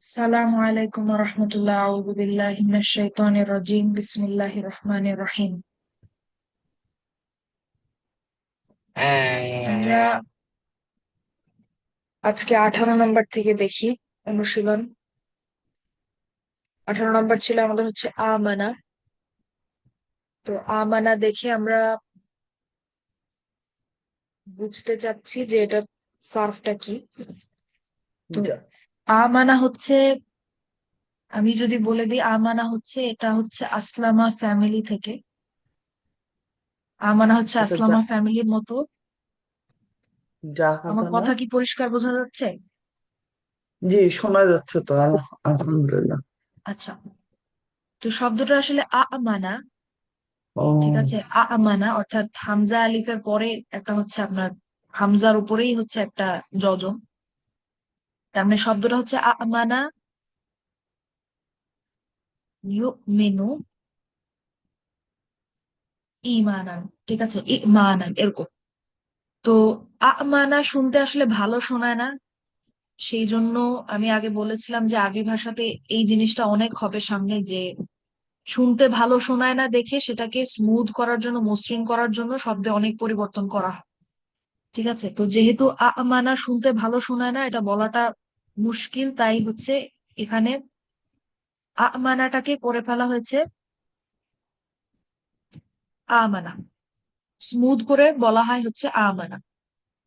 السلام عليكم ورحمة الله. أعوذ بالله من الشيطان الرجيم. بسم الله الرحمن الرحيم. আমরা আজকে 18 নম্বর থেকে দেখি অনুশীলন। 18 নম্বর ছিল আমাদের হচ্ছে আমানা। তো আমানা দেখে আমরা বুঝতে চাচ্ছি যে এটা সার্ফটা কি। তো যা- আমানা হচ্ছে, আমি যদি বলে দিই, আমানা হচ্ছে, এটা হচ্ছে আসলামা ফ্যামিলি থেকে। আমানা হচ্ছে এটা আসলামা ফ্যামিলির মতো। আমার জাহাপানা। কথা কি পরিষ্কার বোঝা যাচ্ছে? জি, শোনা যাচ্ছে তো আলহামদুলিল্লাহ। আচ্ছা, তো শব্দটা আসলে আমানা। ঠিক ও, আছে, আমানা অর্থাৎ হামজা আলিফের পরে একটা হচ্ছে আপনার, হামজার উপরেই হচ্ছে একটা যজম। তার মানে শব্দটা হচ্ছে আমানা ইউমিনু ঈমানান। ঠিক আছে, ঈমানান এরকম। তো আমানা শুনতে আসলে ভালো শোনায় না, সেই জন্য আমি আগে বলেছিলাম যে আরবি ভাষাতে এই জিনিসটা অনেক হবে সামনে, যে শুনতে ভালো শোনায় না দেখে সেটাকে স্মুথ করার জন্য, মসৃণ করার জন্য শব্দে অনেক পরিবর্তন করা হয়। ঠিক আছে, তো যেহেতু আমানা শুনতে ভালো শোনায় না, এটা বলাটা মুশকিল, তাই হচ্ছে এখানে আমানাটাকে করে ফেলা হয়েছে আমানা। স্মুথ করে বলা হয় হচ্ছে আমানা।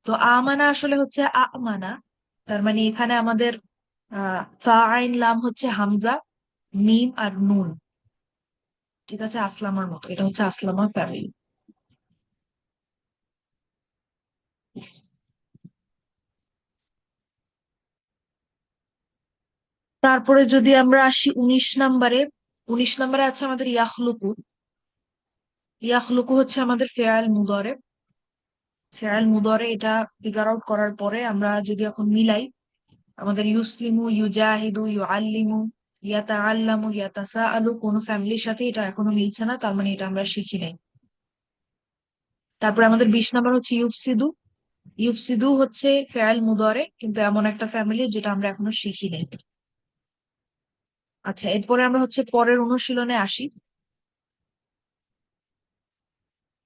তো আমানা আসলে হচ্ছে আমানা। তার মানে এখানে আমাদের ফা আইন লাম হচ্ছে হামজা, মিম আর নুন। ঠিক আছে, আসলামার মতো, এটা হচ্ছে আসলামা ফ্যামিলি। তারপরে যদি আমরা আসি 19 নম্বরে, 19 নম্বরে আছে আমাদের ইয়াখলুকু। ইয়াখলুকু হচ্ছে আমাদের ফেয়াল মুদরে। ফেয়াল মুদরে এটা ফিগার আউট করার পরে আমরা যদি এখন মিলাই, আমাদের ইউসলিমু, ইউজাহিদু, ইউআল্লিমু, ইয়াতাআল্লামু, ইয়াতাসাআলু, কোন ফ্যামিলির সাথে এটা এখনো মিলছে না, তার মানে এটা আমরা শিখি নাই। তারপরে আমাদের 20 নম্বর হচ্ছে ইউফসিদু। ইউফসিদু হচ্ছে ফেয়াল মুদরে, কিন্তু এমন একটা ফ্যামিলি যেটা আমরা এখনো শিখি নাই। আচ্ছা, এরপরে আমরা হচ্ছে পরের অনুশীলনে আসি।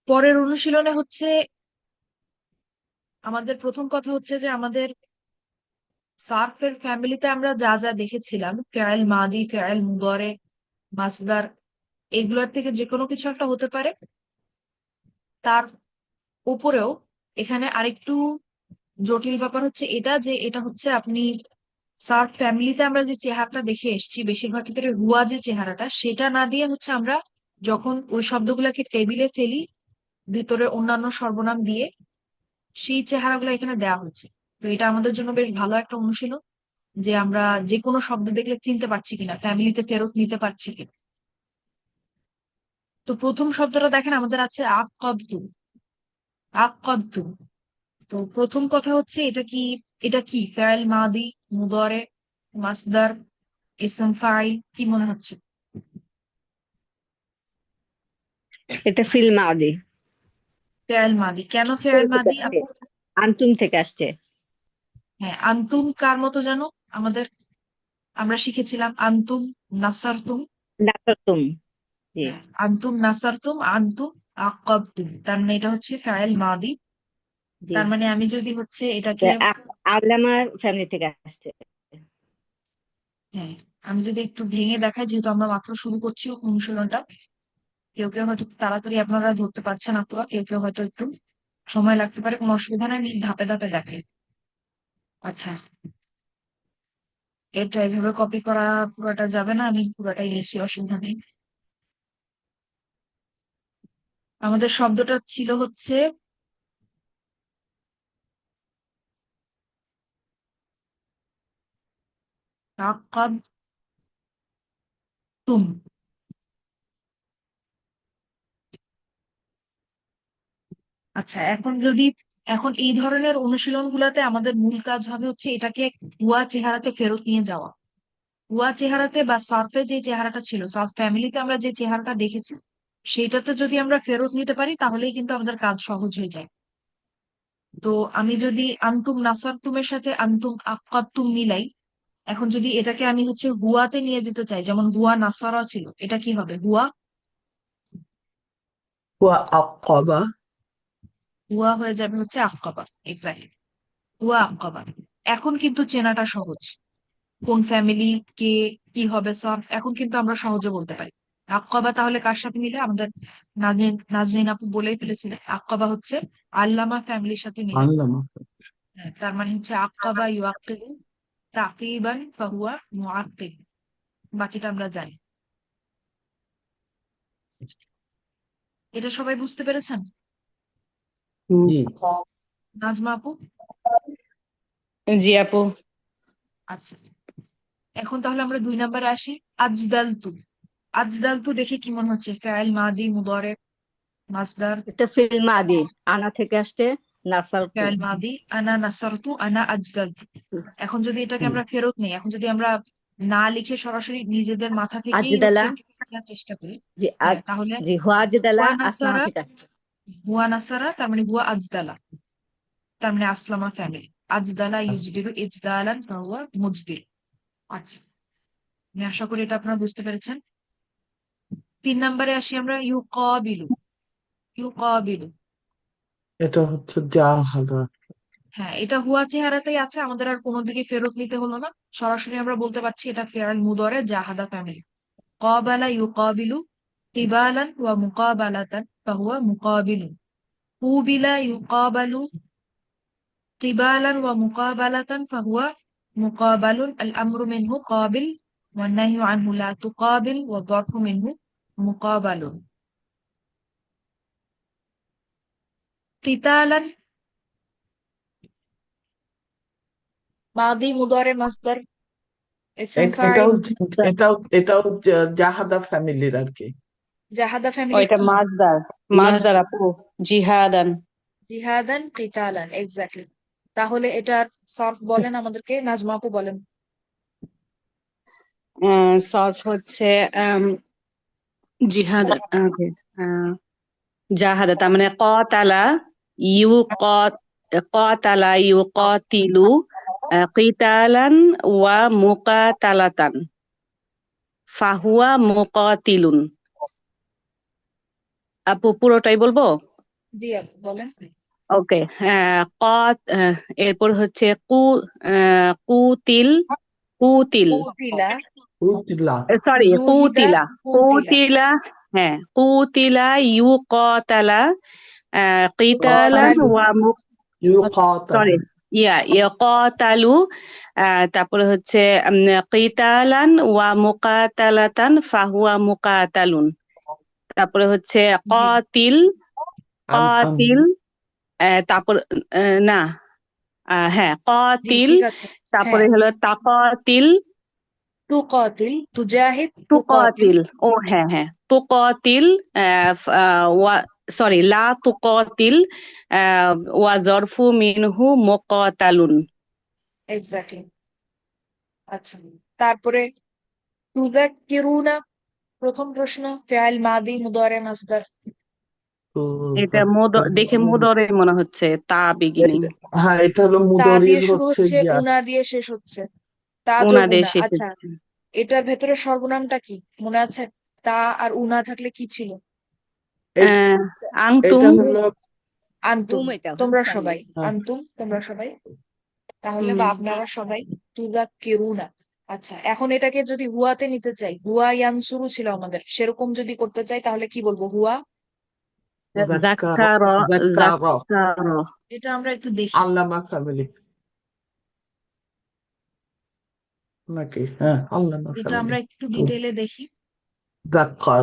পরের অনুশীলনে হচ্ছে আমাদের প্রথম কথা হচ্ছে যে আমাদের সার্ফের ফ্যামিলিতে আমরা যা যা দেখেছিলাম, ফেয়াল মাদি, ফেয়াল মুদরে, মাসদার, এগুলোর থেকে যে কোনো কিছু একটা হতে পারে। তার উপরেও এখানে আরেকটু জটিল ব্যাপার হচ্ছে এটা, যে এটা হচ্ছে আপনি সার্ফ ফ্যামিলিতে আমরা যে চেহারাটা দেখে এসেছি বেশিরভাগ ক্ষেত্রে হুয়া, যে চেহারাটা সেটা না দিয়ে হচ্ছে আমরা যখন ওই শব্দগুলোকে টেবিলে ফেলি ভিতরে অন্যান্য সর্বনাম দিয়ে, সেই চেহারাগুলো এখানে দেওয়া হচ্ছে। তো এটা আমাদের জন্য বেশ ভালো একটা অনুশীলন, যে আমরা যে কোনো শব্দ দেখলে চিনতে পারছি কিনা, ফ্যামিলিতে ফেরত নিতে পারছি কিনা। তো প্রথম শব্দটা দেখেন আমাদের আছে আক্কাদতু। আক্কাদতু। তো প্রথম কথা হচ্ছে এটা কি ফেল মাদি, মুদরে, মাসদার, ইসম ফাইল, কি মনে হচ্ছে? এটা ফিল মাদি। ফেল মাদি। কেন ফেল স্কুল থেকে মাদি আসছে, আপু? আন্তুম থেকে আসছে। হ্যাঁ, আন্তুম কার মতো জানো? আমাদের, আমরা শিখেছিলাম আন্তুম নাসারতুম। ডাক্তারতুম। জি। হ্যাঁ, আন্তুম নাসারতুম, আন্তুম আক্কাবতুম, তার মানে এটা হচ্ছে ফেল মাদি। জি। তার মানে আমি যদি হচ্ছে তো এটাকে, আল্লামার ফ্যামিলি থেকে আসছে। হ্যাঁ, আমি যদি একটু ভেঙে দেখাই, যেহেতু আমরা মাত্র শুরু করছি অনুশীলনটা, কেউ কেউ হয়তো তাড়াতাড়ি আপনারা ধরতে পারছেন, আপনারা কেউ কেউ হয়তো একটু সময় লাগতে পারে, কোনো অসুবিধা নেই, আমি ধাপে ধাপে দেখাই। আচ্ছা, এটা এভাবে কপি করা পুরোটা যাবে না, আমি পুরোটাই লিখি, অসুবিধা নেই। আমাদের শব্দটা ছিল হচ্ছে তাকাদ্দুম। আচ্ছা, এখন এই ধরনের অনুশীলন গুলাতে আমাদের মূল কাজ হবে হচ্ছে এটাকে হুয়া চেহারাতে ফেরত নিয়ে যাওয়া। হুয়া চেহারাতে বা সার্ফে যে চেহারাটা ছিল, সার্ফ ফ্যামিলিতে আমরা যে চেহারাটা দেখেছি, সেটাতে যদি আমরা ফেরত নিতে পারি তাহলেই কিন্তু আমাদের কাজ সহজ হয়ে যায়। তো আমি যদি আন্তুম নাসারতুমের সাথে আন্তুম আক্কাতুম মিলাই, এখন যদি এটাকে আমি হচ্ছে হুয়াতে নিয়ে যেতে চাই, যেমন হুয়া নাসারা ছিল, এটা কি হবে? হুয়া وعقبة হুয়া হয়ে যাবে হচ্ছে আক্কাবা। এক্স্যাক্টলি, হুয়া আক্কাবা। এখন কিন্তু চেনাটা সহজ, কোন ফ্যামিলি, কে, কি হবে সব এখন কিন্তু আমরা সহজে বলতে পারি। আক্কাবা তাহলে কার সাথে মিলে? আমাদের নাজনীন নাজনীন আপু বলেই ফেলেছিলেন, আক্কাবা হচ্ছে আল্লামা ফ্যামিলির সাথে মিলে। علم হ্যাঁ, তার মানে হচ্ছে আক্কাবা ইউআক্কিবু তাকিবান ফাহুয়া মুআক্কিব। বাকিটা আমরা জানি। এটা সবাই বুঝতে পেরেছেন? জি নাজমা আপু? জি আপু। আচ্ছা, এখন তাহলে আমরা 2 নম্বরে আসি। আজদালতু। আজদালতু দেখে কি মনে হচ্ছে? ফাইল মাদি মুদারে মাসদার। এটা ফিল মাদি, আনা থেকে আসছে, নাসারতুম। ফাইল মাদি আনা নাসারতু আনা আজদালতু। এখন যদি এটাকে হুম। আমরা ফেরত নেই, এখন যদি আমরা না লিখে সরাসরি নিজেদের মাথা থেকেই হচ্ছে আজদালা, এটাকে লেখার চেষ্টা করি, জি হ্যাঁ, তাহলে জি হুয়া আজদালা হুয়া আসলামা নাসারা, থেকে আসছে। হুয়া নাসারা তার মানে হুয়া আজদালা, তার মানে আসলামা ফ্যামিলি। আজদালা ইউজদিরু ইজদালান ফাহুয়া মুজদির। আচ্ছা, আমি আশা করি এটা আপনারা বুঝতে পেরেছেন। 3 নম্বরে আসি আমরা, ইউকাবিলু। ইউকাবিলু, এটা হচ্ছে জাহাদা হ্যাঁ, এটা হুয়া চেহারাতেই আছে, আমাদের আর কোনো দিকে ফেরত নিতে হলো না। সরাসরি আমরা বলতে পারছি এটা ফেয়াল মুদরে জাহাদা ফ্যামিলি। قابل يقابل قبالا ومقابلة فهو مقابل. قوبل يقابل قبالا ومقابلة فهو مقابل. الأمر منه قابل والنهي عنه لا تقابل والظرف منه مقابل. قتالا ماضي مضارع مصدر اسم এটাও فاعل. এটাও জাহাদা ফ্যামিলির আর কি। জাহাদা ফ্যামিলি ওইটা কি? মাসদার, মাসদার আপু। জিহাদান। জিহাদান কিতালান, এক্স্যাক্টলি। তাহলে এটার সর্ফ বলেন আমাদেরকে, নাজমা আপু বলেন। সর্ফ হচ্ছে জিহাদ, জাহাদা, তার মানে কতালা ইউ কতালা ইউ কতিলু কিতালান ওয়া মুকাতালাতান ফাহুয়া মুকাতিলুন। আপু পুরোটাই বলবো? জি আপু বলেন। ওকে। এরপর হচ্ছে কুতিল, কুতিল, কুতিলা, উজলা সরি জুহিদা, কুতিলা, কুতিলা, কুতিলা, হ্যাঁ কুতিলা ইউকাতালা কিতালান ইউকাতালু, ওয়া ইউকাতালু সরি ইয়াকাতালু, তারপরে হচ্ছে কিতালান ওয়া মুকাতালাতান ফাহুয়া মুকাতালুন। তারপরে হচ্ছে জি কাতিল, আম আম কাতিল, তারপর না, হ্যাঁ জি কাতিল, ঠিক আছে। তারপরে হ্যাঁ, হলো তাকাতিল, তুকাতিল, তুজাহিদ, তুকাতিল। তুকাতিল, ও হ্যাঁ হ্যাঁ তুকাতিল, ওয়া সরি লা তুকাতিল, ওয়া জরফু মিনহু মুকাতালুন। এক্স্যাক্টলি। আচ্ছা, তারপরে তুযাক্কিরুনা, প্রথম প্রশ্ন, ফিআল মাদি মুদারে মাসদার। এটা দেখে মুদরে মনে হচ্ছে, তা বিগিনিং, হ্যাঁ এটা হলো তা দিয়ে মুদরির শুরু হচ্ছে হচ্ছে, গিয়া উনা দিয়ে শেষ হচ্ছে, তাজ ও উনাদের উনা। শেষ আচ্ছা, হচ্ছে। এটার ভেতরে সর্বনামটা কি মনে আছে? তা আর উনা থাকলে কি ছিল? এ- আংতুম, এটা হলো আন্তুম। হুম, এটা হুম তোমরা সবাই, ফ্যামিলি। হ্যাঁ, আন্তুম তোমরা সবাই, তাহলে হুম, বা আপনারা সবাই। তুযাক্কিরুনা। আচ্ছা, এখন এটাকে যদি হুয়াতে নিতে চাই, হুয়া ইয়ানসুরু ছিল আমাদের, সেরকম যদি করতে চাই তাহলে কি বলবো? হুয়া। যাক্কার যাক্কার, যাক্কার যাক্কার, এটা আমরা একটু দেখি। আল্লামা ফ্যামিলি নাকি? হ্যাঁ আল্লামা এটা ফ্যামিলি আমরা একটু ডিটেইলে দেখি। যাক্কার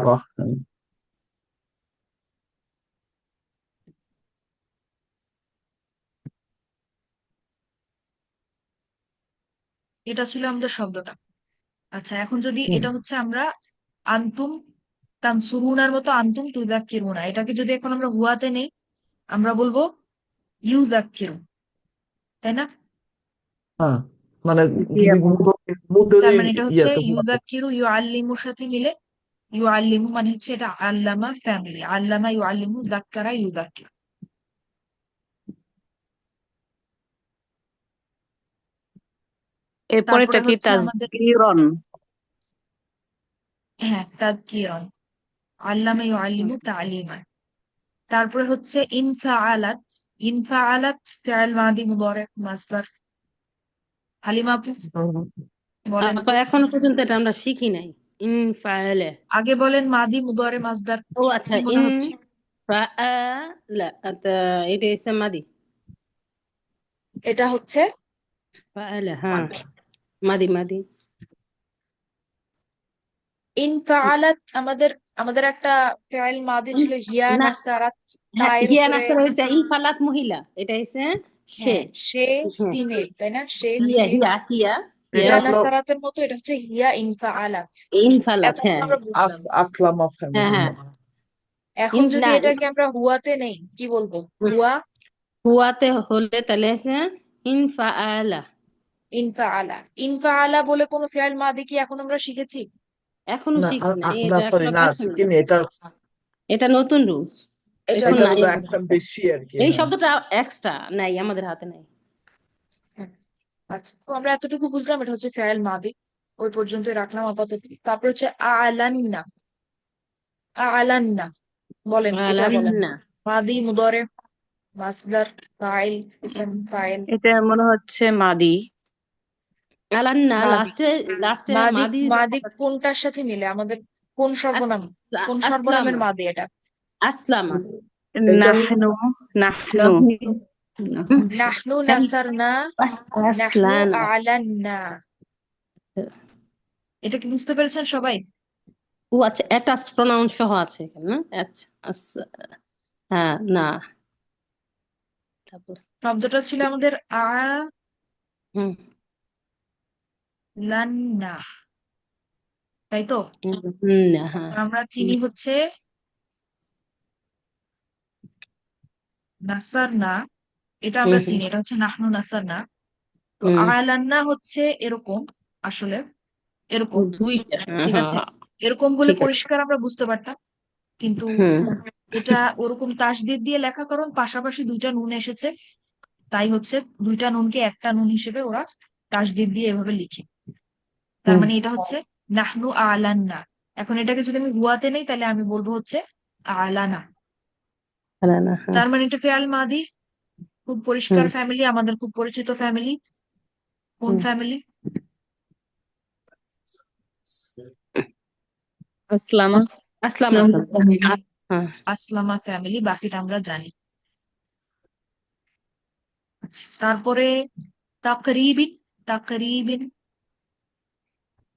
এটা ছিল আমাদের শব্দটা। আচ্ছা, এখন যদি হুম। এটা হচ্ছে আমরা আন্তুম তানসুরুনার মতো আন্তুম তুযাক্কিরুনা, এটাকে যদি এখন আমরা হুয়াতে নেই, আমরা বলবো ইউযাক্কিরু, তাই না? হ্যাঁ মানে জি যদি আপু। তার মুদরির মানে এটা হচ্ছে ইয়াতে হুয়াতে ইউযাক্কিরু ইউআল্লিমুর সাথে মিলে ইউআল্লিমু, মানে হচ্ছে এটা আল্লামা ফ্যামিলি, আল্লামা ইউআল্লিমু, যাক্কারা ইউযাক্কিরু। এরপরেটা তারপরে কি হচ্ছে আমাদের তাজকিরন? হ্যাঁ তাদকিরন, আল্লামা ইউআল্লিমু তালিমান। তারপরে হচ্ছে ইনফাআলাত। ইনফাআলাত ফি'ল মাদি মুদারি মাসদার। হালিমা আপু বলেন আপা তো, এখনো পর্যন্ত এটা আমরা শিখি নাই। ইনফাআলা। আগে বলেন মাদি মুদারি মাসদার ও আচ্ছা, কি মনে হচ্ছে? ইনফাআলা এটা ইসম মাদি। এটা হচ্ছে ফাআলা, হ্যাঁ, মাদি মাদি। ইনফাআলাত। আমাদের আমাদের একটা ফি'ল মাদি ছিল হিয়া না, নাসারাত, হ্যাঁ, তায়ের হিয়া উপরে। নাস্তা রয়েছে। ইনফালাত মহিলা, এটা হচ্ছে সে। হ্যাঁ সে হ্যাঁ, ফিমেল, তাই না? সে হিয়া ফিমেল। হিয়া হিয়া হিয়া। এটা হিয়া হলো নাসারাতের মতো, এটা হচ্ছে হিয়া ইনফাআলাত। ইনফালাত, এখন হ্যাঁ আমরা বুঝলাম। আসলামা হ্যাঁ ফ্যামিলি। হ্যাঁ। এখন যদি না, এটাকে আমরা হুয়াতে নেই, কি বলবো? হুয়া হুয়াতে হলে তাহলে হচ্ছে ইনফাআলা। ইনফাআলা। ইনফাআলা বলে কোনো ফি'ল মাদি কি এখন আমরা শিখেছি? এখনো না শিখি নাই, না এটা সরি, এখনো না পাচ্ছি না। শিখিনি এটা। এটা নতুন রুলস, এটা এখন এটা নাই। বোধহয় একটা বেশি আর কি, এই হ্যাঁ। শব্দটা এক্সট্রা নাই, আমাদের হাতে নাই। হ্যাঁ, আচ্ছা, তো আমরা এতটুকু বুঝলাম, এটা হচ্ছে ফি'ল মাদি। ওই পর্যন্তই রাখলাম আপাতত। তারপর হচ্ছে আলান্না। আলান্না বলেন, এটা বলেন। আলান্না। মাদি মুদারে মাসদার ফাইল ইসম ফাইল। এটা মনে হচ্ছে মাদি। আলান্না মাদি। লাস্টে, লাস্টে মাদি মাদি মাদি কোনটার সাথে মিলে? আমাদের কোন সর্বনাম? কোন সর্বনামের আসলামা। মাদি এটা? আসলামা। এটা নাহনু। নাহনু। নাহনু নাসারনা, নাহনু আসলানা। আলান্না। এটা কি বুঝতে পেরেছেন সবাই? ও আচ্ছা, অ্যাটাচ প্রনাউন সহ আছে এখানে, না? আচ্ছা হ্যাঁ, না, তারপর শব্দটা ছিল আমাদের হুম আলান্না, তাই তো? না, হ্যাঁ। আমরা চিনি হচ্ছে নাসারনা, এটা হুম আমরা হুম চিনি, এটা হচ্ছে নাহনু নাসারনা। তো হুম আলান্না হচ্ছে এরকম, আসলে ও এরকম, দুইটা, হ্যাঁ ঠিক হ্যাঁ আছে? হ্যাঁ, এরকম বলে ঠিক আছে। পরিষ্কার আমরা বুঝতে পারতাম, কিন্তু হুম এটা ওরকম তাসদিদ দিয়ে লেখা, কারণ পাশাপাশি দুইটা নুন এসেছে, তাই হচ্ছে দুইটা নুনকে একটা নুন হিসেবে ওরা তাসদিদ দিয়ে এভাবে লিখে। তার হুম। মানে এটা হচ্ছে নাহনু আলান্না। এখন এটাকে যদি আমি হুয়াতে নেই, তাহলে আমি বলবো হচ্ছে আলানা। না না, হ্যাঁ। তার মানে এটা ফেয়াল মাদি, খুব পরিষ্কার হুম ফ্যামিলি, আমাদের খুব পরিচিত ফ্যামিলি। কোন হুম। ফ্যামিলি? আসলামা। আসলামা। হ্যাঁ। আসলামা ফ্যামিলি, বাকিটা আমরা জানি। আচ্ছা, তারপরে তাকরিবিন। তাকরিবিন,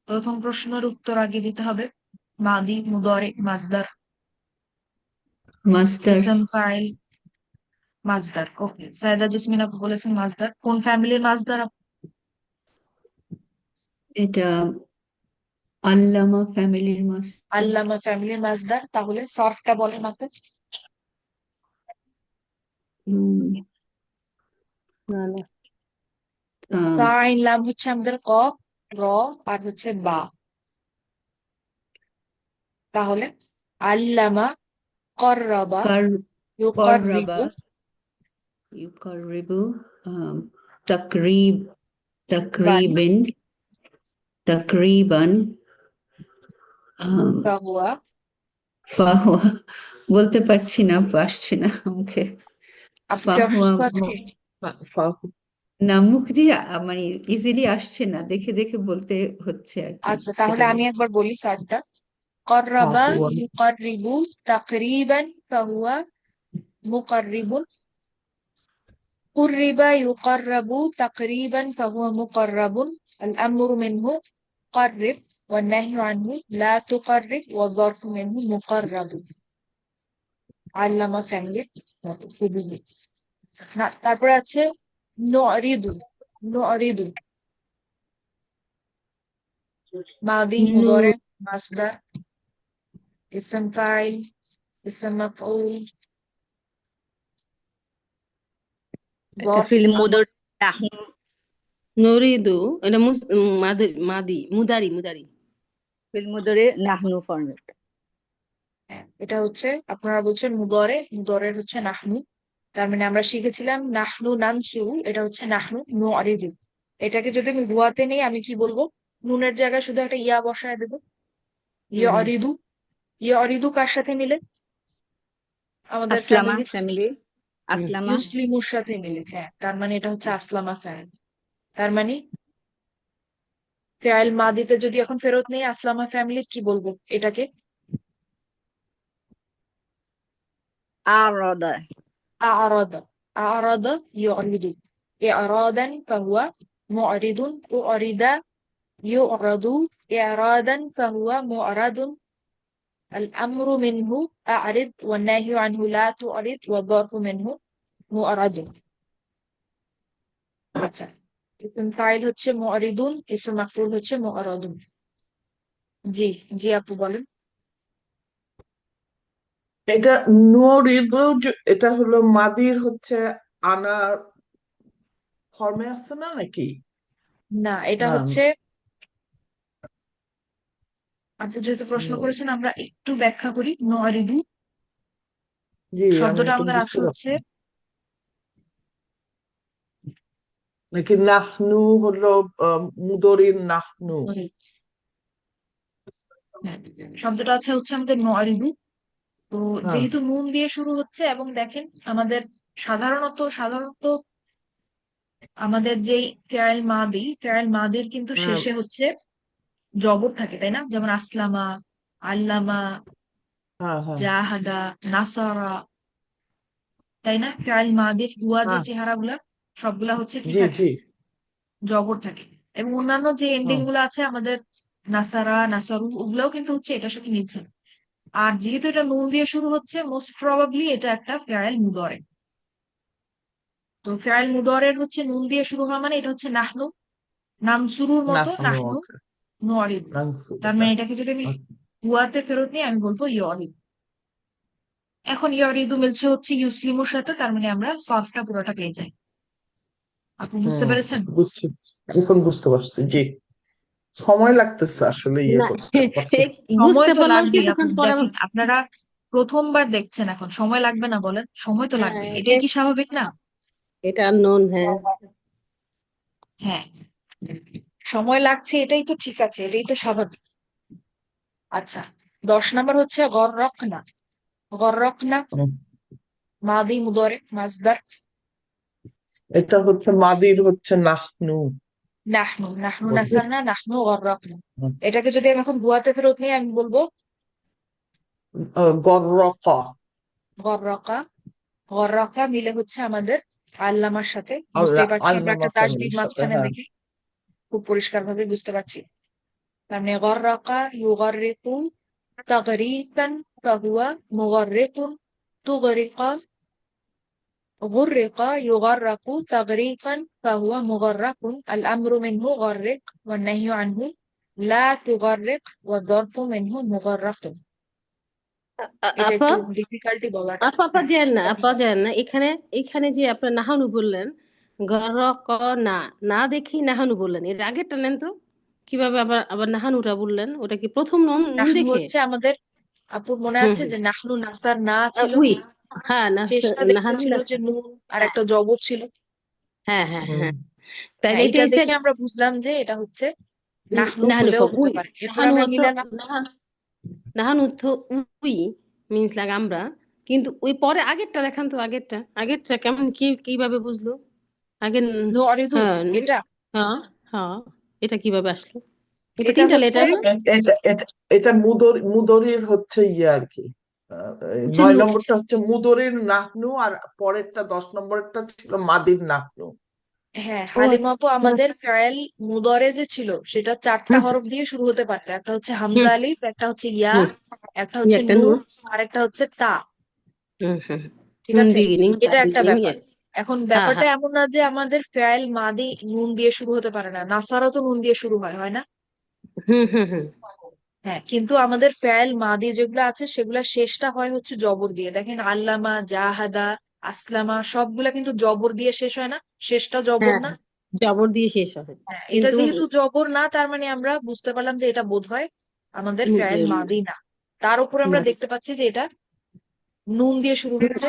প্রথম প্রশ্নের উত্তর আগে দিতে হবে। মাদি মুদারে মাসদার মাস্টার। ইসম ফাইল মাসদার। ওকে, সাইদা জেসমিন আপু বলেছেন মাসদার। কোন ফ্যামিলির মাসদার? এটা আল্লামা ফ্যামিলির মাস্টার। আল্লামা ফ্যামিলির মাসদার। তাহলে সরফটা বলেন আপু। উম, না না। আহ, ফাইন লাম হচ্ছে আমাদের কফ, র, আর হচ্ছে বা। তাহলে আল্লামা কর্রাবা কার কররাবা ইউকাররিবু। ইউকাররিবু, তাকরিব বান তাকরিবিন তাকরিবান, ফাহুয়া। ফাহুয়া বলতে পারছি না, আসছে না মুখে। আপু কি ফাহুয়া অসুস্থ আজকে? না, মুখ দিয়ে মানে ইজিলি আসছে না, দেখে দেখে বলতে হচ্ছে আর কি, আচ্ছা, তাহলে সেটা আমি বলছি। একবার বলি স্যারটা। কর্রাবা ইউকাররিবু তাকরিবান ফাহুয়া মুকাররিবুন। قرب يقرب تقريبا فهو مقرب. الأمر منه قرب، والنهي عنه لا تقرب، والظرف منه مقرب. علم فعل খুবই। না, তারপরে আছে নরিদু। নরিদু মাদি মুদারে নূর। মাসদার ইসম ফাইল ইসম মাফউল এটা গফ। ফিল মুদর নাহনু। নরিদু, এটা মাদি মাদি মুদারি মুদারি। ফিল মুদরে নাহনু ফরম্যাট। হ্যাঁ, এটা হচ্ছে আপনারা বলছেন মুদরে, মুদরের হচ্ছে নাহনু। তার মানে আমরা শিখেছিলাম নাহনু নানসুরু, এটা হচ্ছে নাহনু নুরিদু। এটাকে যদি আমি হুয়াতে নেই আমি কি বলবো? নুনের জায়গায় শুধু একটা ইয়া বসায় দেবো। ইয়া হুম। অরিদু। ইয়া অরিদু কার সাথে মিলে? আমাদের আসলামা ফ্যামিলির ফ্যামিলি, আসলামা ইউসলিমুর সাথে মিলে। হ্যাঁ, তার মানে এটা হচ্ছে আসলামা ফ্যাল। তার মানে ফেয়াল মাদিতে যদি এখন ফেরত নেই আসলামা ফ্যামিলির কি বলবো এটাকে? আরাদা। أعرض. أعرض يعرض. إعراضا فهو معرض. أعرض يعرض. إعراضا فهو معرض. الأمر منه أعرض والنهي عنه لا تعرض والظرف منه معرض. আচ্ছা, ইসম ফাইল হচ্ছে মুআরিদুন, ইসম মাফউল হচ্ছে মুআরাদুন। জি, জি আপু বলেন। এটা নুরিদু, এটা হলো মাদির হচ্ছে আনার ফর্মে আছে না নাকি? না, এটা না, হচ্ছে আপু যেহেতু প্রশ্ন নো- করেছেন আমরা একটু ব্যাখ্যা করি। মুআরিদু জি আমি শব্দটা এটা আমাদের বুঝতে আসল পারছি হচ্ছে নাকি নাহনু হলো মুদরির নাহনু। হ্যাঁ, শব্দটা আছে হচ্ছে আমাদের মুআরিদু। তো হ্যাঁ যেহেতু নুন দিয়ে শুরু হচ্ছে এবং দেখেন আমাদের সাধারণত আমাদের যে ফেয়াল মাদির কিন্তু হ্যাঁ শেষে হচ্ছে জবর থাকে, তাই না? যেমন আসলামা, আল্লামা, হ্যাঁ হ্যাঁ জাহাদা, নাসারা, তাই না? ফেয়াল মাদির হুয়া যে হ্যাঁ, চেহারাগুলা সবগুলা হচ্ছে কি জি থাকে? জি, জবর থাকে। এবং অন্যান্য যে এন্ডিং হ্যাঁ গুলো আছে আমাদের নাসারা, নাসারু, ওগুলাও কিন্তু হচ্ছে এটার সাথে মিলছে। আর যেহেতু এটা নুন দিয়ে শুরু হচ্ছে মোস্ট প্রবাবলি এটা একটা ফেয়াল মুদরে। তো ফেয়াল মুদরের হচ্ছে নুন দিয়ে শুরু হওয়া মানে এটা হচ্ছে নাহনু, নাম শুরুর মতো নাহনু, নাহনু ওকে, নরিদ। তার মানসুবা, মানে এটাকে যদি আমি আচ্ছা। হুয়াতে ফেরত নিই আমি বলবো ইয়রিদ। এখন ইয়রিদু মিলছে হচ্ছে ইউসলিমুর সাথে, তার মানে আমরা সফটটা পুরোটা পেয়ে যাই। আপনি বুঝতে হুম, পেরেছেন? বুঝছি, এখন বুঝতে পারছি। জি, সময় লাগতেছে আসলে ইয়ে না করতে পারছি। সময় বুঝতে তো পারলেও লাগবেই আপু, কিছুক্ষণ পরে দেখেন আপনারা প্রথমবার দেখছেন, এখন সময় লাগবে না বলেন? সময় তো লাগবে, হ্যাঁ এটাই কি স্বাভাবিক না? এটা নোন, হ্যাঁ। হ্যাঁ, সময় লাগছে এটাই তো ঠিক আছে, এটাই তো স্বাভাবিক। আচ্ছা, 10 নম্বর হচ্ছে গররকনা। গররকনা হুম, মাদি মুদরে মাসদার। এটা হচ্ছে মাদির হচ্ছে নাহনু। নাহনু, নাহনু গর্ব- নাসারনা, নাহনু গররকনা। হুম, এটাকে যদি আমি এখন বুয়াতে ফেরত নিই আমি বলবো গর্রকা। গররকা। গররকা মিলে হচ্ছে আমাদের আল্লামার সাথে, আল্লাহ বুঝতেই পারছি আমরা আল্লামা একটা তাসদিদ ফ্যামিলির সাথে, মাঝখানে হ্যাঁ। দেখি, খুব পরিষ্কার ভাবে বুঝতে পারছি। তার মানে গররাকা ইউগাররিকু তাগরিকান ফাহুয়া মুগাররিকুন। তুগরিকা غرق يغرق تغريقا فهو مغرق. الأمر منه غرق والنهي عنه لا تغرق والظرف منه مغرق. এটা আপা একটু ডিফিকাল্টি বলা আছে। আপা আপা হ্যাঁ, যেন না, আপা যেন না, এখানে এখানে যে আপনার নাহানু বললেন, গর ক না, না দেখেই নাহানু বললেন, এর আগেরটা নেন তো কিভাবে আবার আবার নাহানুটা বললেন? ওটা কি প্রথম নুন নুন নাহনু দেখে? হচ্ছে আমাদের, আপুর মনে হুম আছে হুম। যে নাহনু নাসার না ছিল, উই, হ্যাঁ না, শেষটা দেখতে নাহানু ছিল না, যে নুন আর হ্যাঁ একটা জবর ছিল। হ্যাঁ হ্যাঁ হুম, হ্যাঁ। তাইলে হ্যাঁ, এটা এটা হচ্ছে দেখে আমরা বুঝলাম যে এটা হচ্ছে নাহনু নাহানু হলেও ফর্ম হতে উই। পারে। এরপর নাহানু আমরা অর্থ নিলাম নাহানু অর্থ উই, মিনস লাগ আমরা, কিন্তু ওই পরে আগেরটা দেখান তো, আগেরটা কেমন, কিভাবে বুঝলো আগে? নো অরিদু, হ্যাঁ এটা হ্যাঁ হ্যাঁ, এটা কিভাবে আসলো? এটা এটা তিনটা হচ্ছে লেটার না? এটা এটা এটা মুদরির হচ্ছে ইয়ে আর কি। হচ্ছে 9 নম্বরটা হচ্ছে মুদরির নাহনু, আর পরেরটা 10 নম্বরটা ছিল মাদির নাহনু। হ্যাঁ ও হালিমা আপু, আচ্ছা। আমাদের ফেরাইল মুদরে যে ছিল সেটা 4টা হুম হরফ দিয়ে শুরু হতে পারতো। একটা হচ্ছে হামজা হুম আলিফ, একটা হচ্ছে ইয়া, হুম, একটা এই হচ্ছে একটা নুন, নুন। আর একটা হচ্ছে তা। হুম হুম, ঠিক নুন আছে, বিগিনিং, তা এটা একটা বিগিনিং, ব্যাপার। ইয়েস। এখন হ্যাঁ ব্যাপারটা হ্যাঁ। এমন না যে আমাদের ফেরাইল মাদি নুন দিয়ে শুরু হতে পারে না, নাসারও তো নুন দিয়ে শুরু হয়, হয় না? হুম হুম হুম। হ্যাঁ, কিন্তু আমাদের ফেরাইল মাদি যেগুলো আছে সেগুলা শেষটা হয় হচ্ছে জবর দিয়ে। দেখেন আল্লামা, জাহাদা, আসলামা সবগুলা কিন্তু জবর দিয়ে শেষ হয় না? শেষটা জবর হ্যাঁ না? হ্যাঁ, জবর দিয়ে শেষ হবে, হ্যাঁ, এটা কিন্তু যেহেতু জবর না তার মানে আমরা বুঝতে পারলাম যে এটা বোধ হয় আমাদের ফেরাইল মাদি না। তার উপর আমরা না, দেখতে পাচ্ছি যে এটা নুন দিয়ে শুরু হচ্ছে।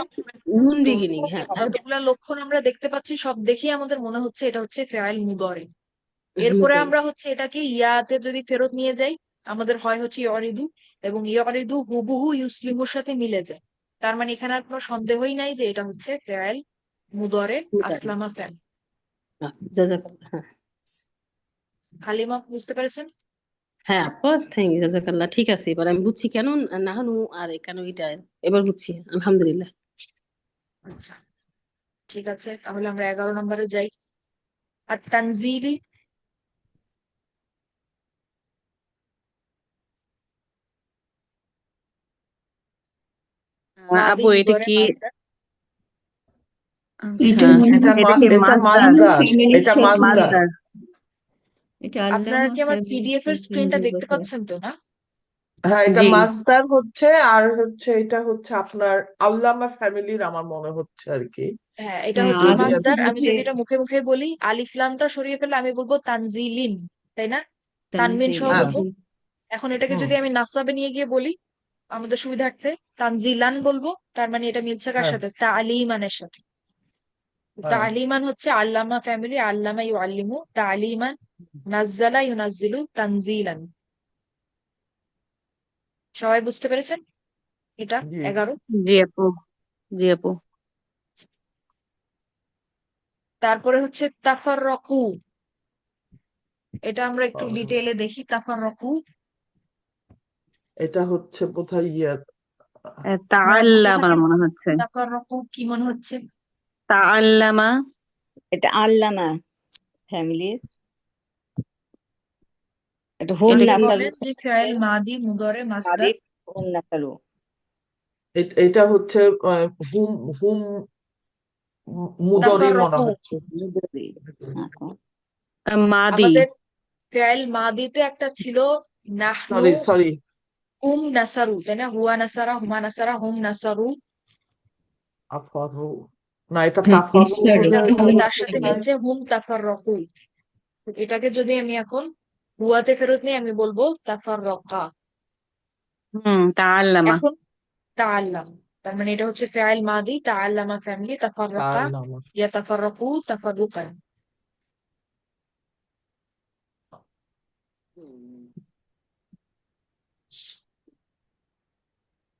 নুন তো বিগিনিং, হ্যাঁ। যতগুলা লক্ষণ আমরা দেখতে পাচ্ছি সব দেখেই আমাদের মনে হচ্ছে এটা হচ্ছে ফেরাইল মুদরে। এরপরে তাই। আমরা হচ্ছে এটাকে ইয়াতে যদি ফেরত নিয়ে যাই, আমাদের হয় হচ্ছে ইয়রিদু, এবং ইয়রিদু হুবহু ইউসলিমুর সাথে মিলে যায়। তার মানে এখানে আর কোনো সন্দেহই নাই যে এটা হচ্ছে ফেয়াল মুদরে মুদারে। আসলামা ফেল। জাজাকাল্লাহ। হ্যাঁ হালিমা বুঝতে পেরেছেন? হ্যাঁ আপা, থ্যাংক ইউ, জাজাকাল্লাহ। ঠিক আছে, এবার আমি বুঝছি কেন নাহানু আর কেন এটা, এবার বুঝছি, আলহামদুলিল্লাহ। আচ্ছা, ঠিক আছে, তাহলে আমরা 11 নম্বরে যাই। আর তানজিলি, মাদি আপু এটা মুদরে কি? মাসদার। আচ্ছা, এটা এটা কি এটা মাসদার? আল্লামা মাসদার, ফ্যামিলির এটা সাথে মাসদার। মাসদার। এটা আপনারা আল্লামা কি আমার ফ্যামিলির পিডিএফ এর সাথে স্ক্রিনটা মিলে দেখতে গেছে। পাচ্ছেন তো, না? হ্যাঁ, এটা জি। মাসদার হচ্ছে, আর হচ্ছে এটা হচ্ছে আপনার আল্লামা ফ্যামিলির আমার মনে হচ্ছে আর কি। হ্যাঁ, এটা হ্যাঁ, হচ্ছে আর যদি হচ্ছে মাসদার। আমি বোধহয় যদি এটা মুখে মুখে বলি, আলিফ লামটা সরিয়ে ফেলে আমি বলবো তানজিলিন, তাই না? তানবিন সহ তানজিল, হ্যাঁ, বলবো। জি। এখন এটাকে হুম, যদি আমি নাসাবে নিয়ে গিয়ে বলি, আমাদের সুবিধার্থে তানজিলান বলবো। তার মানে এটা মিলছে কার হ্যাঁ, সাথে? তালিমানের সাথে। হ্যাঁ, তালিমান হচ্ছে আল্লামা ফ্যামিলি, আল্লামা ইউ আল্লিমু, তালিমান, নাজ্জালা ইউনাজ্জিলু, তানজিলান। সবাই বুঝতে পেরেছেন এটা? জি। 11। জি আপু, জি আপু। তারপরে হচ্ছে তাফাররাকু। এটা আমরা একটু আহ, ডিটেইলে দেখি। তাফাররাকু এটা হচ্ছে বোধহয় ইয়ার আপনারা বলতে তাআল্লামা থাকেন। মনে হচ্ছে। তাফাররাকু কি মনে হচ্ছে? তাআল্লামা। এটা আল্লামা ফ্যামিলির, এটা হুম এটা কে কি? নাসারু বলেন যে ফেল মাদি মুদরে মাসদার? আদিফ, হুম নাসারু এটা হচ্ছে হুম হুম মুদরি মনে তাফাররাকু হচ্ছে। মুদরি। আচ্ছা। মাদি। আমাদের ফেল মাদিতে একটা ছিল নাহনু সরি সরি, হুম নাসারু, তাই না? হুয়া নাসারা, হুমা নাসারা, হুম নাসারু। আফারু, না এটা হ্যাঁ, তাফারু নাসার, এটা হলে হচ্ছে ভালো তার সাথে ছিল। মিলছে হুম তাফাররাকু। এটাকে যদি আমি এখন হুয়াতে ফেরত নিই, আমি বলবো তাফাররাকা। তাআল্লামা। এখন তাআল্লাম, তার মানে এটা হচ্ছে ফেল মাদি, তাআল্লামা ফ্যামিলি, তাফাররাকা আল্লামা। ইয়াতাফাররাকু তাফাররুকান।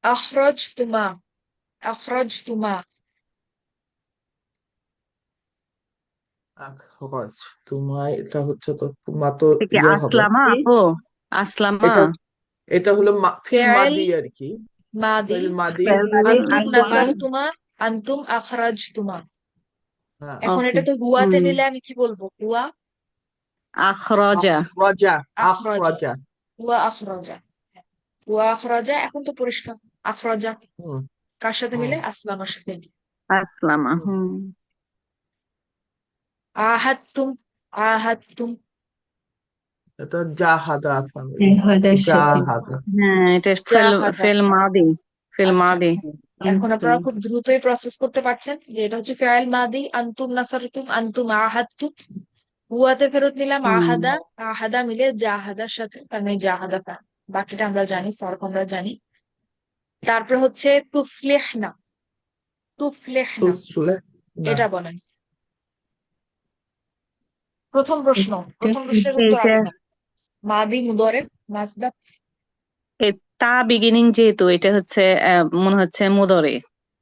আখরাজতুমা, আখরাজতুমা। আখরাজ, তোমার এটা হচ্ছে তো তোমার তো এটা কি ইয়ে হবে। আসলামা জি, আপু? আসলামা। এটা এটা হলো ফিল ফেল মাদি আর কি, মাদি, ফিল মাদি। ফেল মাদি আন্তুম আন্তুমা, নাসারতুমা, আন্তুম আখরাজতুমা। হ্যাঁ, এখন ওকে। এটা তো হুয়াতে নিলে আমি কি বলবো? হুয়া আখরাজা। আখরাজা, আখরাজা, আখরাজা। হুয়া আখরাজা, হুয়া আখরাজা। এখন তো পরিষ্কার। আখরাজা হুম, কার সাথে হুম, মিলে? আসলামার সাথে মিলে। আসলামা। হুম। আহাত্তুম, আহাত্তুম। এটা জাহাদা ফ্যামিলি, হাদার সাথে জাহাদা। হ্যাঁ, এটা ফেল, জাহাদা। ফেল মাদি, ফেল আচ্ছা, মাদি। এখন আন্তুম। আপনারা খুব দ্রুতই প্রসেস করতে পারছেন যে এটা হচ্ছে ফেল মাদি, আন্তুম নাসারতুম, আন্তুম আহাত্তুম। হুয়াতে ফেরত নিলাম হুম। আহাদা, আহাদা মিলে জাহাদার সাথে, তার মানে জাহাদা ফ্যান। বাকিটা আমরা জানি, সরফ আমরা জানি। তারপরে হচ্ছে তুফলিহনা, তুফলিহনা। তুসলে না, এটা বলেন। প্রথম প্রশ্ন, এটা প্রথম প্রশ্নের উত্তর এটা আগে না। মাদি মুদরে মাসদার। তা বিগিনিং, যেহেতু এটা হচ্ছে মনে হচ্ছে মুদরে।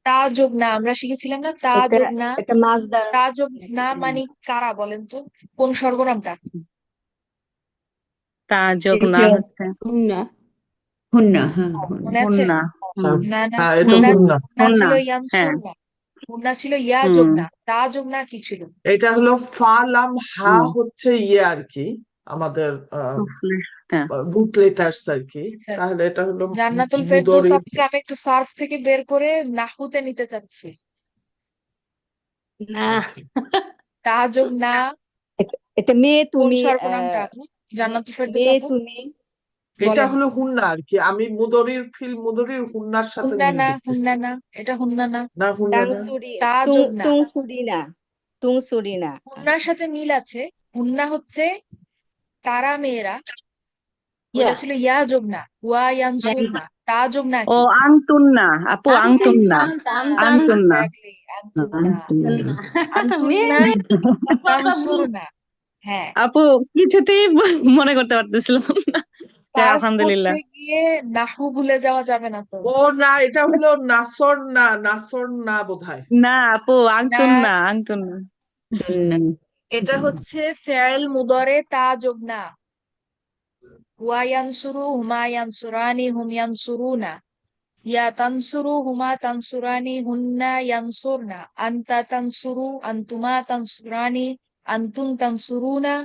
তা যোগ না, আমরা শিখেছিলাম না? তা এটা যোগ না, এটা মাসদার। তা যোগ না মানে কারা বলেন তো? কোন স্বর্গনামটা? তা যোগ না এটা হচ্ছে না, হুন্না, হ্যাঁ হুন্না। মনে আছে? হুন্না। হুম। না না, হ্যাঁ এটা হুম হুন্না, হুম। হুন্না। হুন্না হুন্না। ছিল হ্যাঁ। ইয়ানসুর না, হুন্না ছিল ইয়া যোগ হুম না, তা যোগ না কি ছিল? এটা হলো ফালাম হা হুম। হচ্ছে ইয়ে আর কি, আমাদের সুফলিটা। রুট লেটার্স আর কি। আচ্ছা, তাহলে এটা হলো জান্নাতুল ফেরদৌস মুদরি। আপুকে আমি একটু সার্ফ থেকে বের করে নাহুতে নিতে চাচ্ছি। না। তা যোগ না, এটা মেয়ে কোন তুমি, স্বর্গনামটা আপু? জান্নাতুল ফেরদৌস মেয়ে আপু তুমি, এটা বলেন। হলো হুন্না আর কি, আমি মুদরির মুদরির হুন্নার সাথে হুন্না মিল না, হুন্না দেখতেছি। না, এটা হুন্না না। না, হুন্না না। তাংসুরি, তা তুং যোগ না, তুংসুরি না, তুংসুরি না হুন্নার আছে। সাথে মিল আছে। হুন্না হচ্ছে তারা মেয়েরা, ইয়া, ওইটা ছিল ইয়া যোগ না, হুয়া ইয়ানসুর হ্যাঁ, না। তা যোগ না ও কি? আন্তুন্না আপু, আন্তুম, আন্তুন্না। আন্তাম, আন্তুন্না। এক্স্যাক্টলি, আনতুম না, আন্তুম। না। আনতুম মেয়ে না, মেয়ে, কথা তানসুর ভুল। না। হ্যাঁ, আপু কিছুতেই মনে করতে পারতেছিলাম না। যাক, সার্ফ আলহামদুলিল্লাহ। করতে গিয়ে নাহু ভুলে যাওয়া যাবে না তো। ও না, এটা হলো নাসর না বোধহয়। না আপু, না, আংতুন না, আংতুন না। না, এটা হচ্ছে ফেয়েল মুদরে তা যোগ না। হুয়া ইয়ানসুরু হুমা ইয়ানসুরানি হুম ইয়ানসুরুনা, ইয়া তানসুরু হুমা তানসুরানি হুন্না ইয়ানসুরনা, আনতা তানসুরু আনতুমা তানসুরানি আনতুম তানসুরুনা,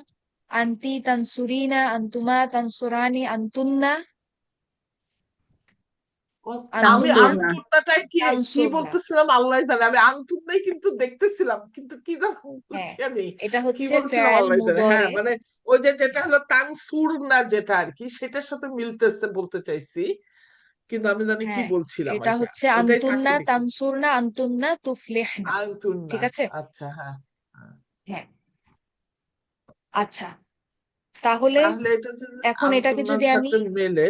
আনতি তানসুরিনা আনতুমা তানসুরানি আনতুন্না, আমি আনতুন্না তানসুর না। আংটুন্নাটাই কি কি তানসুরনা। বলতেছিলাম আল্লাহ জানে, আমি আংটুন্নাই কিন্তু দেখতেছিলাম, কিন্তু কি যেন হ্যাঁ, বলছি আমি, এটা কি হচ্ছে বলছিলাম ফেয়েল আল্লাহ জানে। হ্যাঁ, মুদরে। মানে ওই যে যেটা হলো তাংসুর না, যেটা আর কি সেটার সাথে মিলতেছে বলতে চাইছি, কিন্তু আমি জানি কি হ্যাঁ, বলছিলাম, এটা এটা হচ্ছে ওটাই থাকে আনতুন্না দেখি। তানসুরনা আনতুন্না তুফলিহনা। আংটুন্না, ঠিক আছে। আচ্ছা, হ্যাঁ, হ্যাঁ। হ্যাঁ, আচ্ছা, তাহলে তাহলে এটা যদি এখন এটাকে আংটুন্নার যদি আমি সাথে মেলে,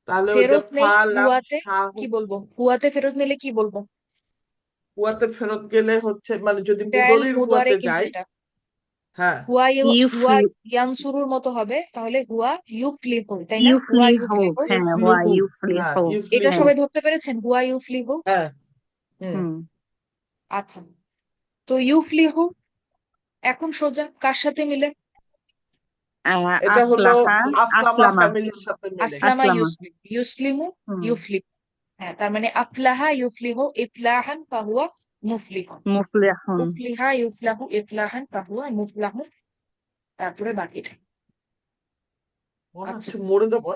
তাহলে ওই যে ফেরত নেই ফা লাম হুয়াতে, শাহ কি হচ্ছে, বলবো? হুয়াতে ফেরত নিলে কি বলবো? হুয়াতে ফেরত গেলে হচ্ছে, মানে যদি ফেয়েল মুদরির মুদরে হুয়াতে কিন্তু যাই, এটা হ্যাঁ, হুয়া ইউফলি ইয়ানসুরুর মতো হবে, তাহলে হুয়া ইউফলিহু, তাই না? হুয়া ইউফলিহু, ইউফলিহু। হ্যাঁ ওয়া ইউফলিহু, হ্যাঁ, ইউফলিহু। এটা ইউফলিহু, হ্যাঁ। সবাই ধরতে পেরেছেন, হুয়া ইউফলিহু। হ্যাঁ, হুম। হুম। আচ্ছা, তো ইউফলিহু এখন সোজা কার সাথে মিলে? এটা হলো আফলাহা, আসলামা আসলামা, ফ্যামিলির সাথে মিলে। আসলামা আসলামা। ইউসলিম, ইউসলিমু হুম। ইউফলিহু। হ্যাঁ, তার মানে আফলাহা ইউফলিহু ইফলাহান ফাহুয়া মুফলিহুন। মুফলিহুন। উফলিহা ইউফলাহু ইফলাহান ফাহুয়া মুফলাহুন। তারপরে বাকিটা। মনে আচ্ছা, হচ্ছে মরে যাবো,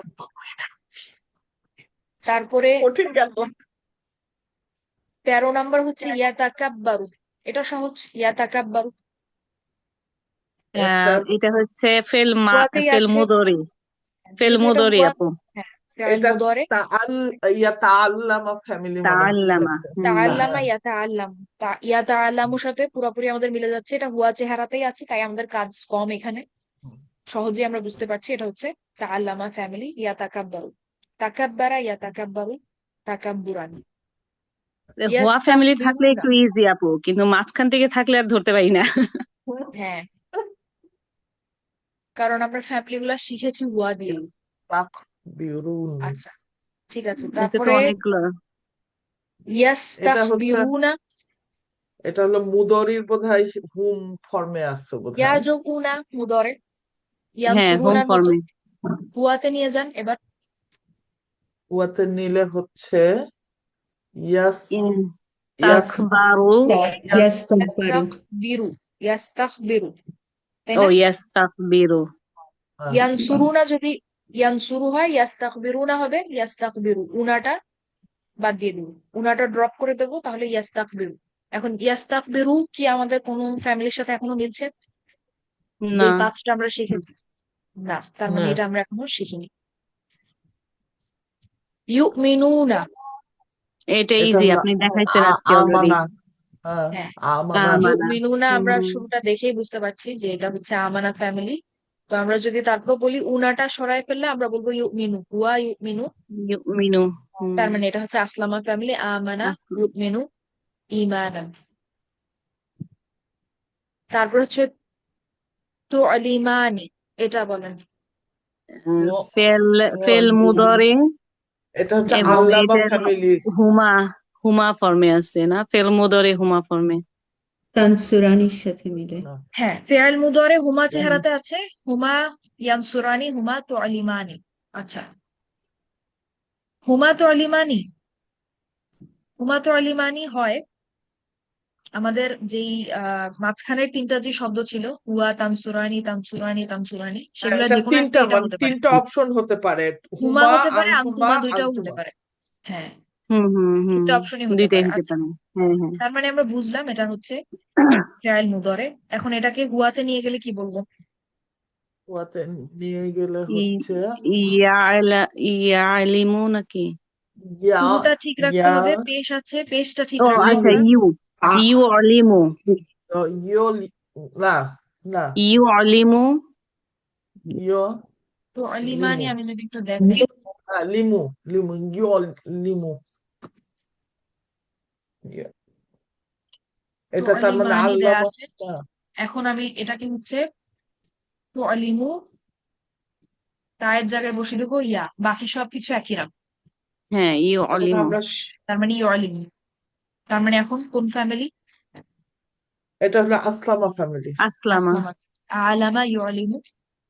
তারপরে কঠিন গেল। 13 নাম্বার হচ্ছে ইয়াতাকাব্বারু। এটা সহজ, ইয়াতাকাব্বারু। একটা, এটা হচ্ছে হুয়াতেই ফেল আছে, মুদরি, ফেল যেহেতু এটা মুদরি হুয়া। আপু। হ্যাঁ, ফেয়েল এটা মুদরে। তাআল তাআল্লামা ফ্যামিলি মনে হচ্ছে তাআল্লামা। একটা। তাআল্লামা হ্যাঁ, ইয়াতাআল্লামু, ইয়াতাআল্লামুর সাথে পুরোপুরি আমাদের মিলে যাচ্ছে, এটা হুয়া চেহারাতেই আছে, তাই আমাদের কাজ কম এখানে। সহজেই আমরা বুঝতে পারছি এটা হচ্ছে তাআল্লামা ফ্যামিলি। ইয়াতাকাব্বারু, তাকাব্বারা ইয়াতাকাব্বারু, তাকাব্বুরান। হুয়া ফ্যামিলি থাকলে ইয়াস্তাকবিরুনা। একটু ইজি আপু, কিন্তু মাঝখান থেকে থাকলে আর ধরতে পারি না। হ্যাঁ, কারণ আমরা ফ্যামিলি গুলা শিখেছি হুয়া দিয়ে। তাকবিরুন, আচ্ছা, ঠিক আছে, এটা তো তারপরে অনেকগুলো। এটা হচ্ছে, ইয়াস্তাখবিরুনা, এটা হলো মুদরির বোধহয় হুম ফর্মে আছে বোধহয়। ইয়াজুকুনা মুদরে, হ্যাঁ, হোম ইয়ানসুরুনার মতো। ফর্মে। হুয়াতে নিয়ে যান এবার। উয়াতে নিলে হচ্ছে ইয়াস, ইয়াস, তাকবারু। ইয়াস, ইয়াস্তাগফিরু। ইয়াস্তাখবিরু, ইয়াস্তাখবিরু, তাই ও না? ইয়াস্তাকবিরু। হ্যাঁ, ইয়ানসুরুনা যদি ইয়ানসুরু হয়, ইয়াস্তাখবিরুনা হবে, ইয়াস্তাখবিরু উনাটা বাদ দিয়ে দিব, উনাটা ড্রপ করে দেবো, তাহলে ইয়াস্তাখবিরু। এখন ইয়াস্তাখবিরু কি আমাদের কোনো ফ্যামিলির সাথে এখনো মিলছে? যে না। 5টা আমরা শিখেছি? না, তার মানে না, এটা আমরা এখনো শিখিনি। ইউমিনুনা। এটা এটা ইজি, হলো আপনি দেখাইছেন আজকে অলরেডি। আমানা, হ্যাঁ, হ্যাঁ, আমানা। আমানা। ইউমিনুনা আমরা হুম। শুরুটা দেখেই বুঝতে পারছি যে এটা হচ্ছে আমানা ফ্যামিলি। তো আমরা যদি তারপর বলি উনাটা সরাই ফেললে আমরা বলবো ইউমিনু, হুয়া ইউমিনু। মিনু। হুম। তার মানে এটা হচ্ছে আসলামা ফ্যামিলি, আমানা আসলাম। ইউমিনু ইমানান। তারপর হচ্ছে তুআলিমানি, এটা বলেন। ও- ফেল ফেল ও- মুদরে, এটা হচ্ছে এবং আল্লামা এটা ফ্যামিলির। হুমা, হুমা ফর্মে আছে না, ফেল মুদরে হুমা ফর্মে। তানসুরানির সাথে মিলে। হ্যাঁ, ফেয়াল মুদরে হুমা চেহারাতে আছে, হুমা ইয়ানসুরানি হুমা তুআলিমানি। আচ্ছা, হুমা তুআলিমানি, হুমা তুআলিমানি হয় আমাদের যেই মাঝখানের 3টা যে শব্দ ছিল, হুয়া তানসুরানি তানসুরানি তানসুরানি, হ্যাঁ, সেগুলো এটা যে কোনো তিনটা, একটা এটা মানে হতে পারে। তিনটা অপশন হতে পারে, হুমা হুমা, হতে পারে, আনতুমা, আনতুমা, দুইটাও হতে আনতুমা। পারে। হ্যাঁ, হুম হুম হুম। 3টা অপশনই হতে দুইটাই পারে। হতে আচ্ছা, পারে। হ্যাঁ হ্যাঁ। তার মানে আমরা বুঝলাম এটা হচ্ছে ফেয়াল মুদরে। এখন এটাকে হুয়াতে নিয়ে গেলে কি বলবো? ওয়াতে নিয়ে গেলে ই- হচ্ছে ইয়ালিমু নাকি? ইয়া, শুরুটা ঠিক রাখতে ইয়া, হবে, পেশ আছে, পেশটা ঠিক ও রাখবো আচ্ছা, আমরা। ইউ অলিমু, ইয়ো, না, না, ইউ অলিমু। ইয়ো তো লিমু, লিমানি আমি যদি একটু দেখাই। হ্যাঁ, লিমু, লিমু, ইয়ো লিমু, ইয়া। তো এটা তার মানে লিমানি দেয়া আল্লামা। আছে। এখন আমি এটাকে হচ্ছে তুআলিমু, তায়ের জায়গায় বসে দেবো ইয়া, বাকি সবকিছু একই রাখবো। হ্যাঁ, ইউ এবং অলিমু। আমরা তার মানে ইউআলিমু। তার মানে এখন কোন ফ্যামিলি? এটা হলো আসলামা ফ্যামিলি। আসলামা। আসলামা। আলামা ইউআলিমু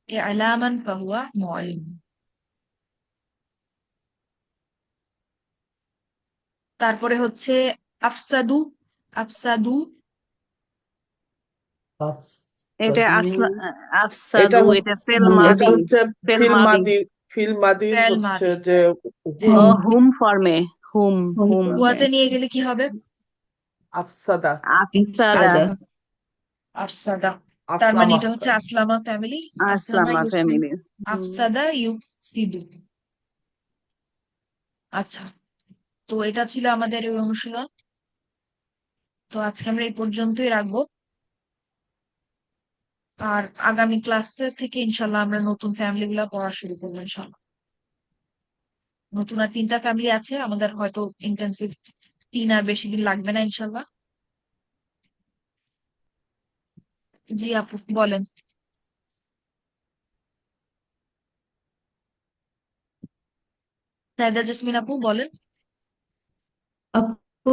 ইলামান ফাহুয়া মুআল্লিম। তারপরে হচ্ছে আফসাদু। আফসাদু এটা আফসাদু, এটা আফসাদু, এটা ফেল এটা মাদি। হচ্ছে ফেল ফিল মাদি। মাদি। ফিল মাদির ফেল হচ্ছে মাদি। যে ও হুম, হুম ফর্মে, হুম হোম হুম। ফর্মে হুয়াতে নিয়ে আছে গেলে কি হবে? আফসাদা, আফসাদা। ইফসাদা আফসাদা। তার মানে আসলামা এটা হচ্ছে আসলামা ফ্যামিলি। আসলামা আসলামা ইউসিদ, ফ্যামিলি। আফসাদা ইউসিদু। আচ্ছা, তো এটা ছিল আমাদের এই অনুশীলন। তো আজকে আমরা এই পর্যন্তই রাখবো। আর আগামী ক্লাসে থেকে ইনশাল্লাহ আমরা নতুন ফ্যামিলি গুলা পড়া শুরু করবো ইনশাল্লাহ। নতুন আর 3টা ফ্যামিলি আছে আমাদের, হয়তো ইন্টেন্সিভ 3 আর বেশি দিন লাগবে না ইনশাল্লাহ। জি আপু বলেন। সাইদা জেসমিন আপু বলেন। আপু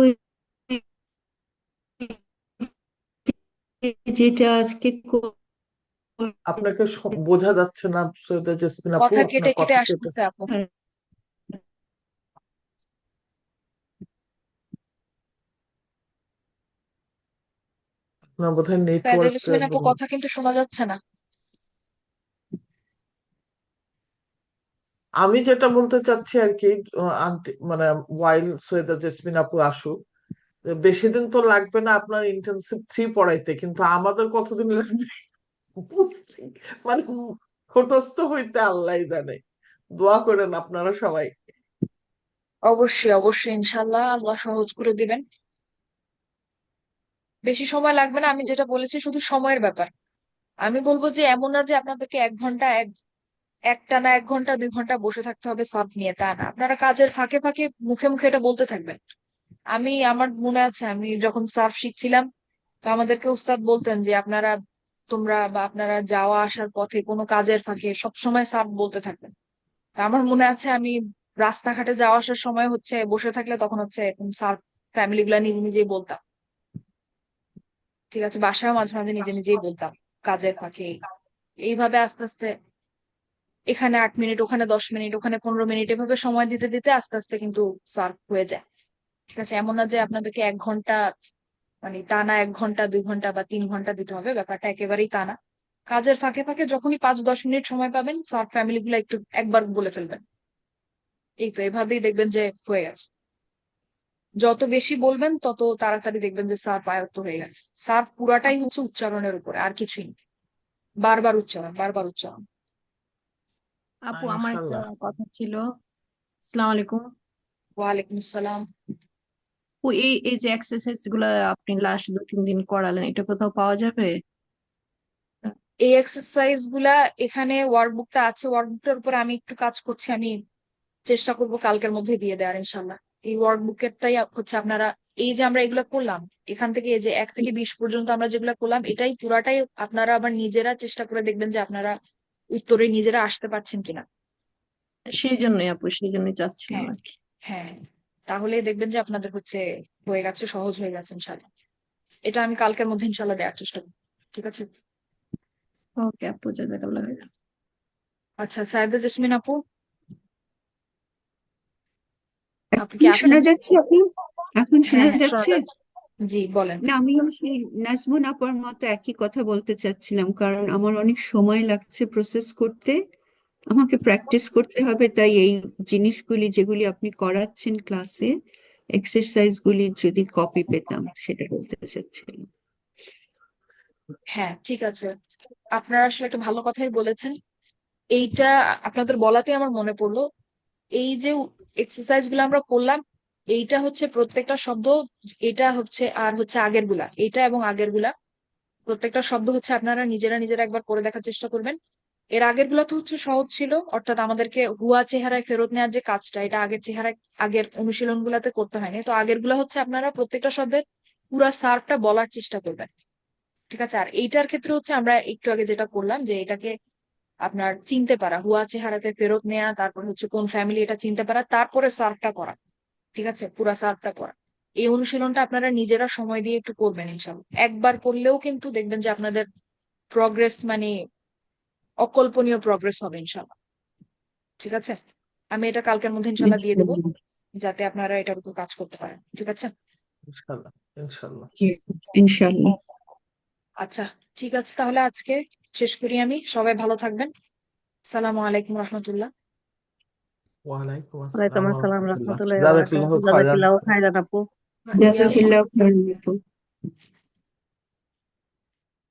যেটা আজকে আপনাকে বোঝা যাচ্ছে না সৈয়দা জেসমিন আপু, কথা আপনার কেটে কেটে কথা কেটে। আসতেছে আপু। আপনার বোধহয় সাইদা নেটওয়ার্ক। জেসমিন আপু কথা কিন্তু শোনা যাচ্ছে না। আমি যেটা বলতে চাচ্ছি আর কি, আন্টি মানে ওয়াইল সৈয়দা জেসমিন আপু আসুক, বেশি দিন তো লাগবে না আপনার ইন্টেনসিভ 3 পড়াইতে, কিন্তু আমাদের কতদিন লাগবে মানে ঠোঁটস্থ হইতে আল্লাহ জানে। দোয়া করেন আপনারা সবাই। অবশ্যই অবশ্যই ইনশাল্লাহ আল্লাহ সহজ করে দিবেন। বেশি সময় লাগবে না, আমি যেটা বলেছি শুধু সময়ের ব্যাপার। আমি বলবো যে এমন না যে আপনাদেরকে 1 ঘন্টা একটানা 1 ঘন্টা 2 ঘন্টা বসে থাকতে হবে সাব নিয়ে, তা না। আপনারা কাজের ফাঁকে ফাঁকে মুখে মুখে এটা বলতে থাকবেন। আমার মনে আছে আমি যখন সার্ফ শিখছিলাম, তো আমাদেরকে উস্তাদ বলতেন যে তোমরা বা আপনারা যাওয়া আসার পথে কোনো কাজের ফাঁকে সবসময় সার্ফ বলতে থাকবেন। তো আমার মনে আছে আমি রাস্তাঘাটে যাওয়া আসার সময় হচ্ছে বসে থাকলে তখন হচ্ছে সার্ফ ফ্যামিলি গুলা নিজে নিজেই বলতাম। ঠিক আছে, বাসায় মাঝে মাঝে নিজে নিজেই বলতাম কাজের ফাঁকে। এইভাবে আস্তে আস্তে এখানে 8 মিনিট, ওখানে 10 মিনিট, ওখানে 15 মিনিট, এভাবে সময় দিতে দিতে আস্তে আস্তে কিন্তু সার্ভ হয়ে যায়। ঠিক আছে, এমন না যে আপনাদেরকে 1 ঘন্টা মানে টানা 1 ঘন্টা 2 ঘন্টা বা 3 ঘন্টা দিতে হবে, ব্যাপারটা একেবারেই তা না। কাজের ফাঁকে ফাঁকে যখনই 5-10 মিনিট সময় পাবেন সার্ভ ফ্যামিলি গুলো একটু একবার বলে ফেলবেন। এই তো এভাবেই দেখবেন যে হয়ে গেছে। যত বেশি বলবেন তত তাড়াতাড়ি দেখবেন যে সার্ভ আয়ত্ত হয়ে গেছে। সার্ভ পুরাটাই হচ্ছে উচ্চারণের উপরে, আর কিছুই না। বারবার উচ্চারণ, বারবার উচ্চারণ। আপু আমার একটা ইনশাল্লাহ। কথা ছিল। আসসালামু আলাইকুম। ওয়ালাইকুম আসসালাম। ও এই এই যে এক্সারসাইজ গুলা আপনি লাস্ট 2-3 দিন করালেন, এটা কোথাও পাওয়া যাবে? এই এক্সারসাইজ গুলা এখানে ওয়ার্কবুকটা আছে, ওয়ার্কবুকটার উপর আমি একটু কাজ করছি। আমি চেষ্টা করব কালকের মধ্যে দিয়ে দেওয়ার ইনশাল্লাহ। এই ওয়ার্কবুকেরটাই হচ্ছে আপনারা, এই যে আমরা এগুলা করলাম এখান থেকে, এই যে 1 থেকে 20 পর্যন্ত আমরা যেগুলা করলাম, এটাই পুরাটাই আপনারা আবার নিজেরা চেষ্টা করে দেখবেন যে আপনারা উত্তরে নিজেরা আসতে পারছেন কিনা। সেই জন্যই আপু, সেই জন্যই চাচ্ছিলাম হ্যাঁ আর কি। হ্যাঁ, তাহলে দেখবেন যে আপনাদের হচ্ছে হয়ে গেছে, সহজ হয়ে গেছে ইনশাল্লাহ। এটা আমি কালকের মধ্যে ইনশাল্লাহ দেওয়ার চেষ্টা করবো। ঠিক আছে। ওকে আপু, জাজাকাল্লাহ খাইর। আচ্ছা, সাইদা জেসমিন আপু, আপনি কি এখন আছেন? শোনা যাচ্ছে আপু? এখন হ্যাঁ শোনা হ্যাঁ শোনা যাচ্ছে? যাচ্ছে। জি বলেন। না, আমিও সেই নাজমুন আপার মতো একই কথা বলতে চাচ্ছিলাম, কারণ আমার অনেক সময় লাগছে প্রসেস করতে, আমাকে প্র্যাকটিস করতে হবে। তাই এই জিনিসগুলি যেগুলি আপনি করাচ্ছেন ক্লাসে, এক্সারসাইজ গুলি যদি কপি পেতাম, সেটা বলতে চাচ্ছিলাম। হ্যাঁ ঠিক আছে, আপনারা আসলে একটা ভালো কথাই বলেছেন। এইটা আপনাদের বলাতে আমার মনে পড়লো, এই যে এক্সারসাইজ গুলো আমরা করলাম, এইটা হচ্ছে প্রত্যেকটা শব্দ, এটা হচ্ছে আর হচ্ছে আগের গুলা, এইটা এবং আগের গুলা প্রত্যেকটা শব্দ হচ্ছে আপনারা নিজেরা নিজেরা একবার করে দেখার চেষ্টা করবেন। এর আগের গুলা তো হচ্ছে সহজ ছিল, অর্থাৎ আমাদেরকে হুয়া চেহারায় ফেরত নেওয়ার যে কাজটা, এটা আগের চেহারায় আগের অনুশীলন গুলাতে করতে হয়নি। তো আগের গুলা হচ্ছে আপনারা প্রত্যেকটা শব্দের পুরা সার্ভটা বলার চেষ্টা করবেন। ঠিক আছে, আর এইটার ক্ষেত্রে হচ্ছে আমরা একটু আগে যেটা করলাম যে এটাকে আপনার চিনতে পারা, হুয়া চেহারাতে ফেরত নেওয়া, তারপর হচ্ছে কোন ফ্যামিলি এটা চিনতে পারা, তারপরে সার্ভটা করা। ঠিক আছে, পুরা সার্ভটা করা। এই অনুশীলনটা আপনারা নিজেরা সময় দিয়ে একটু করবেন ইনশাল্লাহ। একবার করলেও কিন্তু দেখবেন যে আপনাদের প্রগ্রেস মানে অকল্পনীয় প্রগ্রেস হবে ইনশাল্লাহ। ঠিক আছে, আমি এটা কালকের মধ্যে ইনশাল্লাহ দিয়ে দেবো, ইনশাআল্লাহ। যাতে আপনারা এটার উপর কাজ করতে পারেন। ঠিক আছে, ইনশাল্লাহ ইনশাল্লাহ। জি, ইনশাআল্লাহ। আচ্ছা, ঠিক আছে, তাহলে আজকে শেষ করি আমি। সবাই ভালো থাকবেন। আসসালামু আলাইকুম রহমতুল্লাহ। ওয়ালাইকুম ওয়ালাইকুম আসসালাম আসসালাম রহমতুল্লাহ। রহমতুল্লাহি ওয়া জাজাকিল্লাহ বারাকাতুহু। খায়রান। জাযাকিল্লাহু খাইরান আপু। জাযাকিল্লাহু খাইরান।